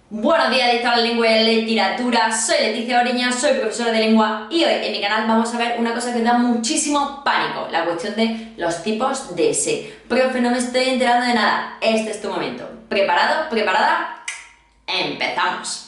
Buenos días, de la lengua y la literatura. Soy Leticia Oreña, soy profesora de lengua y hoy en mi canal vamos a ver una cosa que da muchísimo pánico, la cuestión de los tipos de S. Profe, no me estoy enterando de nada. Este es tu momento. ¿Preparado? ¿Preparada? ¡Empezamos!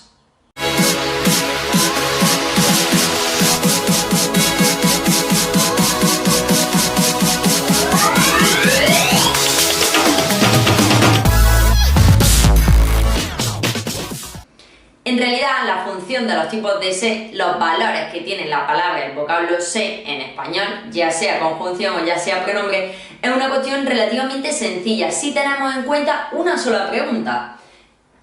En realidad, la función de los tipos de se, los valores que tiene la palabra, el vocablo se en español, ya sea conjunción o ya sea pronombre, es una cuestión relativamente sencilla si tenemos en cuenta una sola pregunta.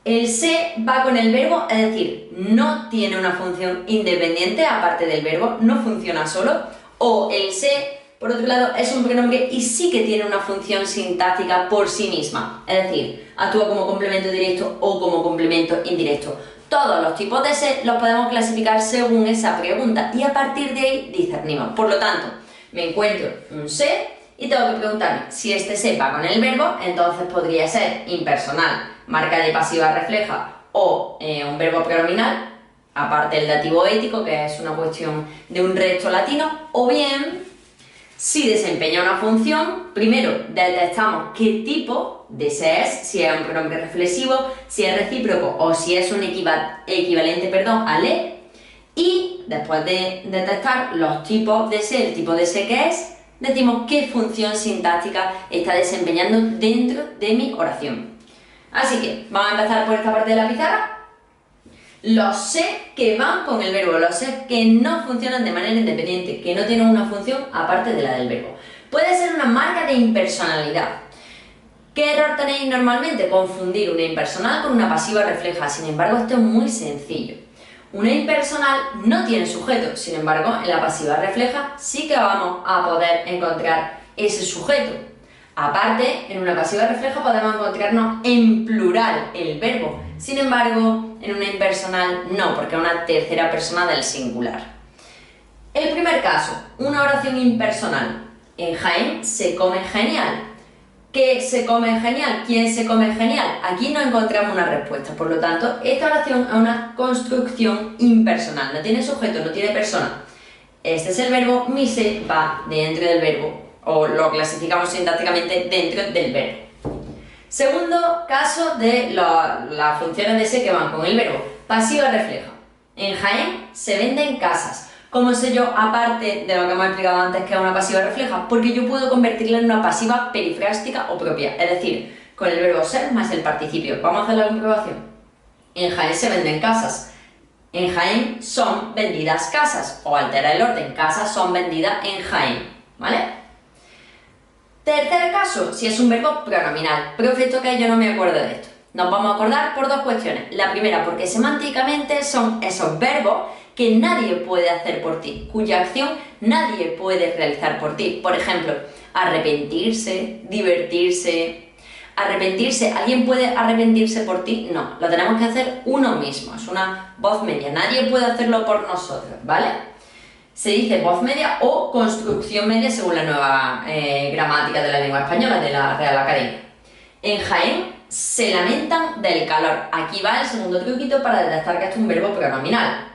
El se va con el verbo, es decir, no tiene una función independiente aparte del verbo, no funciona solo, o el se, por otro lado, es un pronombre y sí que tiene una función sintáctica por sí misma, es decir, actúa como complemento directo o como complemento indirecto. Todos los tipos de se los podemos clasificar según esa pregunta y a partir de ahí discernimos. Por lo tanto, me encuentro un se y tengo que preguntarme si este se va con el verbo, entonces podría ser impersonal, marca de pasiva refleja o un verbo pronominal, aparte el dativo ético, que es una cuestión de un resto latino, o bien, si desempeña una función, primero detectamos qué tipo de se es, si es un pronombre reflexivo, si es recíproco o si es un equivalente a le, y después de detectar los tipos de se, el tipo de se que es, decimos qué función sintáctica está desempeñando dentro de mi oración. Así que vamos a empezar por esta parte de la pizarra. Los se que van con el verbo, los se que no funcionan de manera independiente, que no tienen una función aparte de la del verbo. Puede ser una marca de impersonalidad. ¿Qué error tenéis normalmente? Confundir una impersonal con una pasiva refleja. Sin embargo, esto es muy sencillo. Una impersonal no tiene sujeto, sin embargo, en la pasiva refleja sí que vamos a poder encontrar ese sujeto. Aparte, en una pasiva refleja podemos encontrarnos en plural el verbo. Sin embargo, en una impersonal no, porque es una tercera persona del singular. El primer caso, una oración impersonal. En Jaén se come genial. ¿Qué se come genial? ¿Quién se come genial? Aquí no encontramos una respuesta, por lo tanto, esta oración es una construcción impersonal, no tiene sujeto, no tiene persona. Este es el verbo, mi se va dentro del verbo, o lo clasificamos sintácticamente dentro del verbo. Segundo caso de las funciones de se que van con el verbo, pasiva refleja. En Jaén se venden casas. ¿Cómo sé yo, aparte de lo que hemos explicado antes, que es una pasiva refleja? Porque yo puedo convertirla en una pasiva perifrástica o propia, es decir, con el verbo ser más el participio. Vamos a hacer la comprobación. En Jaén se venden casas. En Jaén son vendidas casas, o altera el orden, casas son vendidas en Jaén, ¿vale? Tercer caso, si es un verbo pronominal. Profe, esto que yo no me acuerdo de esto. Nos vamos a acordar por dos cuestiones. La primera, porque semánticamente son esos verbos que nadie puede hacer por ti, cuya acción nadie puede realizar por ti. Por ejemplo, arrepentirse, divertirse. Arrepentirse, ¿alguien puede arrepentirse por ti? No, lo tenemos que hacer uno mismo, es una voz media, nadie puede hacerlo por nosotros, ¿vale? Se dice voz media o construcción media según la nueva gramática de la lengua española de la Real Academia. En Jaén se lamentan del calor. Aquí va el segundo truquito para detectar que esto es un verbo pronominal.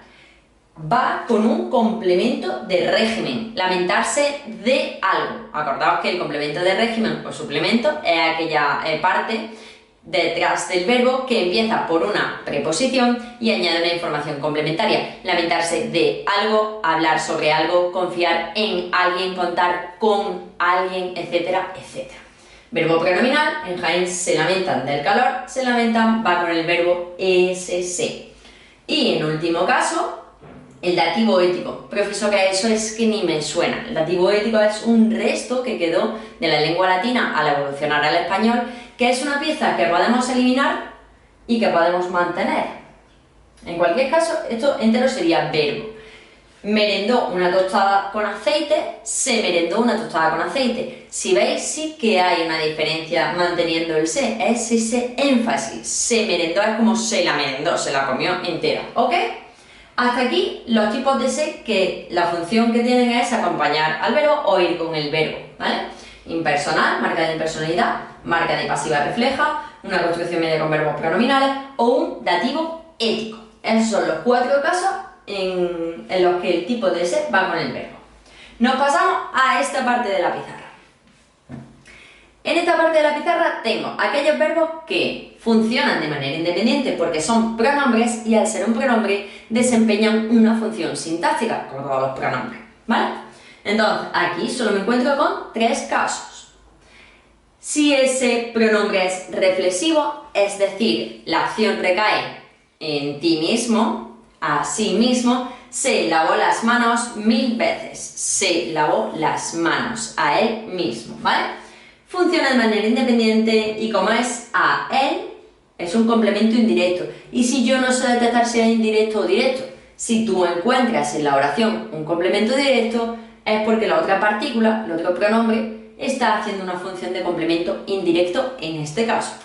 Va con un complemento de régimen, lamentarse de algo. Acordaos que el complemento de régimen o suplemento es aquella parte detrás del verbo que empieza por una preposición y añade una información complementaria. Lamentarse de algo, hablar sobre algo, confiar en alguien, contar con alguien, etcétera, etcétera. Verbo pronominal, en Jaén se lamentan del calor, se lamentan va con el verbo ese. Y en último caso, el dativo ético. Profesor, que eso es que ni me suena. El dativo ético es un resto que quedó de la lengua latina al evolucionar al español, que es una pieza que podemos eliminar y que podemos mantener. En cualquier caso, esto entero sería verbo. Merendó una tostada con aceite, se merendó una tostada con aceite. Si veis, sí que hay una diferencia manteniendo el se, es ese énfasis. Se merendó es como se la merendó, se la comió entera, ¿ok? Hasta aquí los tipos de se que la función que tienen es acompañar al verbo o ir con el verbo, ¿vale? Impersonal, marca de impersonalidad, marca de pasiva refleja, una construcción media con verbos pronominales o un dativo ético. Esos son los 4 casos en los que el tipo de ese va con el verbo. Nos pasamos a esta parte de la pizarra. En esta parte de la pizarra tengo aquellos verbos que funcionan de manera independiente porque son pronombres y al ser un pronombre desempeñan una función sintáctica, como todos los pronombres, ¿vale? Entonces, aquí solo me encuentro con 3 casos. Si ese pronombre es reflexivo, es decir, la acción recae en ti mismo, a sí mismo, se lavó las manos 1000 veces. Se lavó las manos a él mismo, ¿vale? Funciona de manera independiente y como es a él, es un complemento indirecto. Y si yo no sé detectar si es indirecto o directo, si tú encuentras en la oración un complemento directo, es porque la otra partícula, el otro pronombre, está haciendo una función de complemento indirecto en este caso.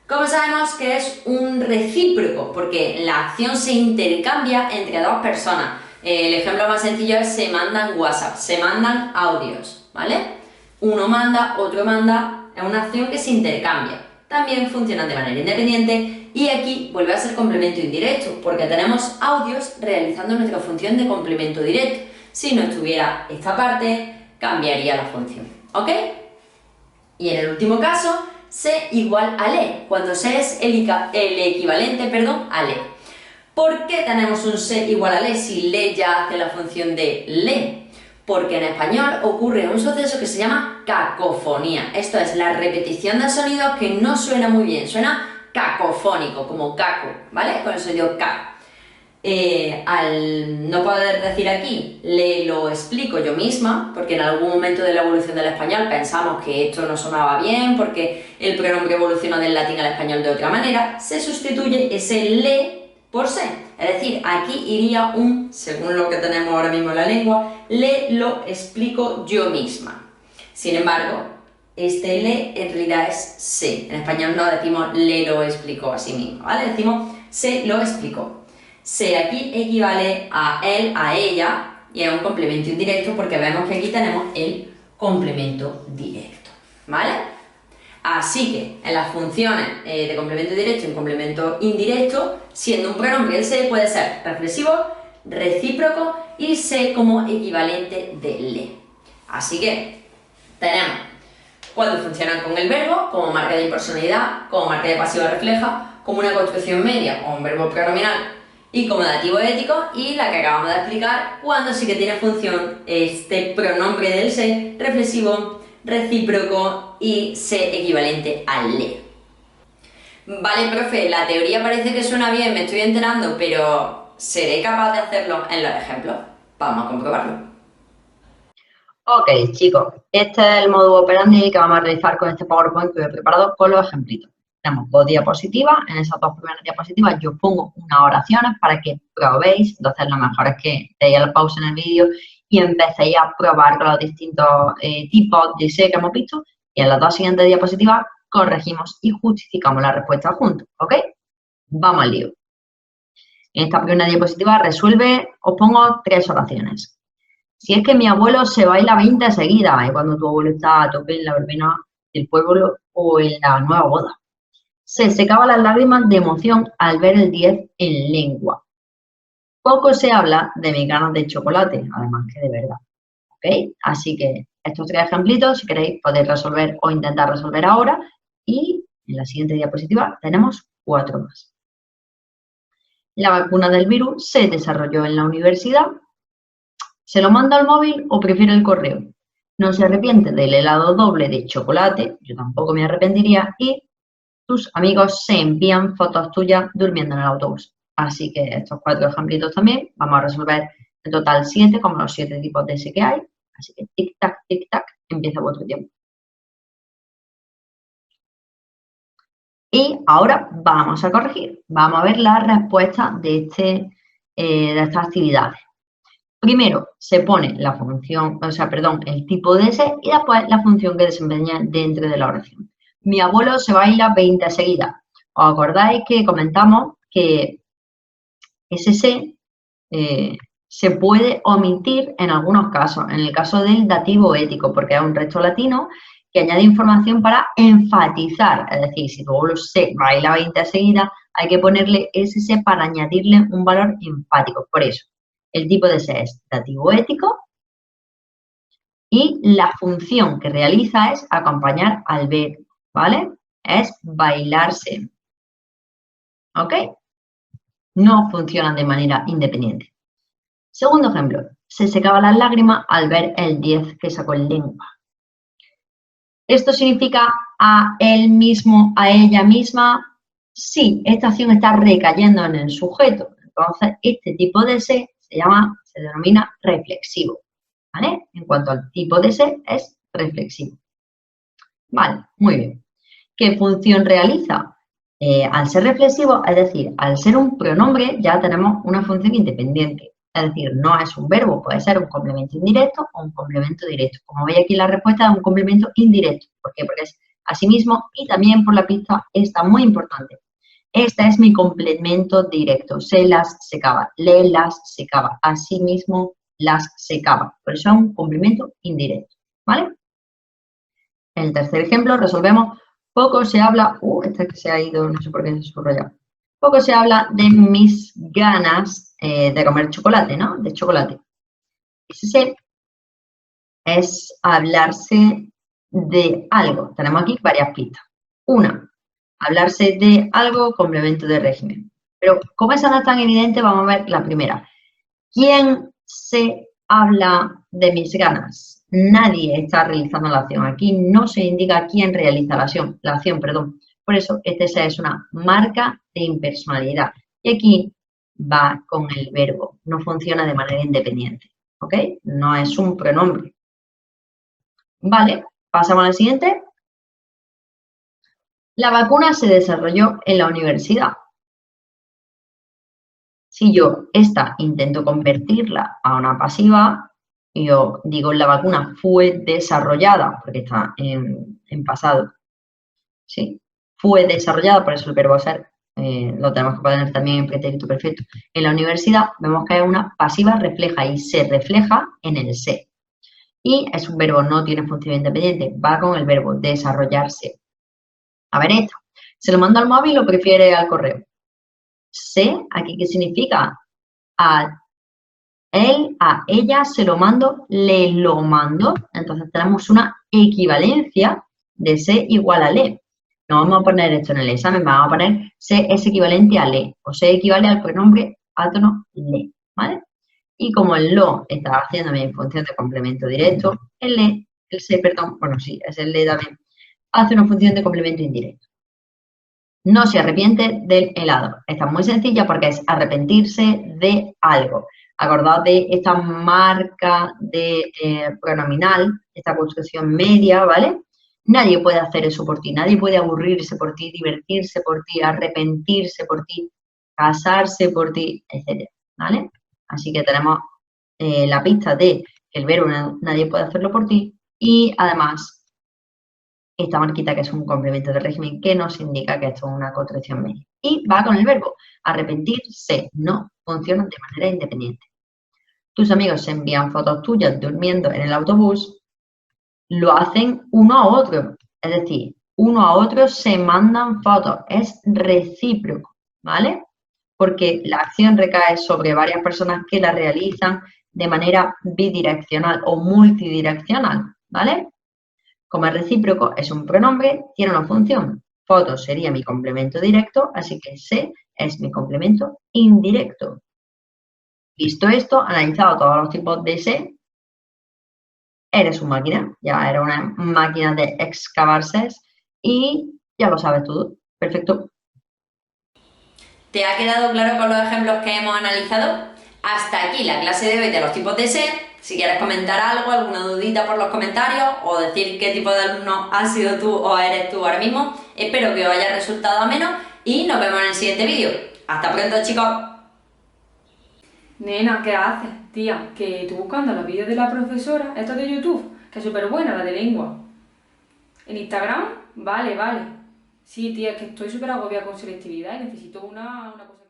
¿Cómo sabemos que es un recíproco? Porque la acción se intercambia entre 2 personas. El ejemplo más sencillo es se mandan WhatsApp, se mandan audios, ¿vale? Uno manda, otro manda, es una acción que se intercambia. También funcionan de manera independiente y aquí vuelve a ser complemento indirecto porque tenemos audios realizando nuestra función de complemento directo. Si no estuviera esta parte, cambiaría la función, ¿ok? Y en el último caso, se igual a le, cuando se es el equivalente, a le. ¿Por qué tenemos un se igual a le si le ya hace la función de le? Porque en español ocurre un suceso que se llama cacofonía. Esto es la repetición de sonidos que no suena muy bien, suena cacofónico, como caco, ¿vale? Con el sonido K. Al no poder decir aquí, le lo explico yo misma, porque en algún momento de la evolución del español pensamos que esto no sonaba bien, porque el pronombre evolucionó del latín al español de otra manera, se sustituye ese le por se. Es decir, aquí iría un, según lo que tenemos ahora mismo en la lengua, le lo explico yo misma. Sin embargo, este le en realidad es se. En español no decimos le lo explico a sí mismo, ¿vale? Decimos se lo explicó. Se aquí equivale a él, a ella, y es un complemento indirecto porque vemos que aquí tenemos el complemento directo, ¿vale? Así que en las funciones de complemento directo y complemento indirecto, siendo un pronombre el se puede ser reflexivo, recíproco y se como equivalente de le. Así que tenemos cuando funcionan con el verbo, como marca de impersonalidad, como marca de pasiva refleja, como una construcción media o un verbo pronominal y como dativo ético, y la que acabamos de explicar, cuando sí que tiene función este pronombre del se, reflexivo, recíproco y se equivalente al le. Vale, profe, la teoría parece que suena bien, me estoy enterando, pero ¿seré capaz de hacerlo en los ejemplos? Vamos a comprobarlo. Ok, chicos, este es el modo operandi que vamos a realizar con este PowerPoint que he preparado con los ejemplitos. Tenemos 2 diapositivas, en esas 2 primeras diapositivas yo pongo unas oraciones para que probéis, entonces lo mejor es que deis la pausa en el vídeo y empecéis a probar con los distintos tipos de se que hemos visto y en las 2 siguientes diapositivas corregimos y justificamos la respuesta juntos, ¿ok? Vamos al lío. En esta primera diapositiva resuelve, os pongo 3 oraciones. Si es que mi abuelo se baila 20 seguidas, y cuando tu abuelo está a tope en la verbena del pueblo o en la nueva boda. Se secaba las lágrimas de emoción al ver el 10 en lengua. Poco se habla de mis ganas de chocolate, además que de verdad. ¿Ok? Así que estos 3 ejemplitos, si queréis, podéis resolver o intentar resolver ahora. Y en la siguiente diapositiva tenemos 4 más. La vacuna del virus se desarrolló en la universidad. ¿Se lo manda al móvil o prefiere el correo? No se arrepiente del helado doble de chocolate, yo tampoco me arrepentiría, y tus amigos se envían fotos tuyas durmiendo en el autobús. Así que estos 4 ejemplitos también, vamos a resolver en total 7, como los 7 tipos de ese que hay. Así que tic-tac, empieza vuestro tiempo. Y ahora vamos a corregir, vamos a ver las respuestas de estas actividades. Primero se pone la función, el tipo de ese y después la función que desempeña dentro de la oración. Mi abuelo se baila 20 seguidas. ¿Os acordáis que comentamos que ese se puede omitir en algunos casos? En el caso del dativo ético, porque es un resto latino que añade información para enfatizar. Es decir, si tu se baila 20 seguidas, hay que ponerle ese se para añadirle un valor enfático. Por eso, el tipo de se es dativo ético y la función que realiza es acompañar al verbo, ¿vale? Es bailarse. ¿Ok? No funcionan de manera independiente. Segundo ejemplo, se secaba las lágrimas al ver el 10 que sacó en lengua. ¿Esto significa a él mismo, a ella misma? Sí, esta acción está recayendo en el sujeto. Entonces, este tipo de se denomina reflexivo. ¿Vale? En cuanto al tipo de se, es reflexivo. Vale, muy bien. ¿Qué función realiza? Al ser reflexivo, es decir, al ser un pronombre, ya tenemos una función independiente. Es decir, no es un verbo, puede ser un complemento indirecto o un complemento directo. Como veis aquí la respuesta es un complemento indirecto. ¿Por qué? Porque es asimismo y también por la pista esta muy importante. Este es mi complemento directo. Se las secaba, le las secaba, asimismo las secaba. Por eso es un complemento indirecto. ¿Vale? En el tercer ejemplo resolvemos, poco se habla, este que se ha ido, no sé por qué se subraya. Poco se habla de mis ganas de comer chocolate, ¿no? De chocolate. Ese es hablarse de algo. Tenemos aquí varias pistas. Una, hablarse de algo, complemento de régimen. Pero como esa no es tan evidente, vamos a ver la primera. ¿Quién se habla de mis ganas? Nadie está realizando la acción. Aquí no se indica quién realiza la acción, perdón. Por eso, este es una marca de impersonalidad. Y aquí va con el verbo. No funciona de manera independiente. ¿Ok? No es un pronombre. Vale, pasamos al siguiente. La vacuna se desarrolló en la universidad. Si yo intento convertirla a una pasiva, yo digo la vacuna fue desarrollada, porque está en pasado, ¿sí? Fue desarrollada, por eso el verbo ser lo tenemos que poner también en pretérito perfecto. En la universidad vemos que es una pasiva refleja y se refleja en el se. Y es un verbo, no tiene función independiente, va con el verbo desarrollarse. A ver esto, ¿se lo mando al móvil o prefiere al correo? Se, aquí, ¿qué significa? A él, a ella se lo mando, le lo mando. Entonces tenemos una equivalencia de se igual a le. No vamos a poner esto en el examen, vamos a poner se es equivalente a le. O se equivale al pronombre átono le. ¿Vale? Y como el lo está haciéndome en función de complemento directo, el se, perdón, bueno, sí, es el le también, hace una función de complemento indirecto. No se arrepiente del helado. Esta es muy sencilla porque es arrepentirse de algo. Acordaos de esta marca de pronominal, esta construcción media, ¿vale? Nadie puede hacer eso por ti, nadie puede aburrirse por ti, divertirse por ti, arrepentirse por ti, casarse por ti, etc. ¿Vale? Así que tenemos la pista de que el verbo nadie puede hacerlo por ti y además esta marquita que es un complemento de régimen que nos indica que esto es una contracción media. Y va con el verbo arrepentirse, no funciona de manera independiente. Tus amigos se envían fotos tuyas durmiendo en el autobús, lo hacen uno a otro, es decir, uno a otro se mandan fotos, es recíproco, ¿vale? Porque la acción recae sobre varias personas que la realizan de manera bidireccional o multidireccional, ¿vale? Como es recíproco, es un pronombre, tiene una función. Foto sería mi complemento directo, así que se es mi complemento indirecto. Visto esto, analizado todos los tipos de se, eres una máquina. Ya era una máquina de excavar ses y ya lo sabes todo. Perfecto. ¿Te ha quedado claro con los ejemplos que hemos analizado? Hasta aquí la clase de hoy de los tipos de se. Si quieres comentar algo, alguna dudita por los comentarios o decir qué tipo de alumno has sido tú o eres tú ahora mismo, espero que os haya resultado ameno y nos vemos en el siguiente vídeo. ¡Hasta pronto, chicos! Nena, ¿qué haces, tía? Que estoy buscando los vídeos de la profesora, esta de YouTube, que es súper buena, la de lengua. ¿En Instagram? Vale, vale. Sí, tía, es que estoy súper agobiada con selectividad y necesito una cosa...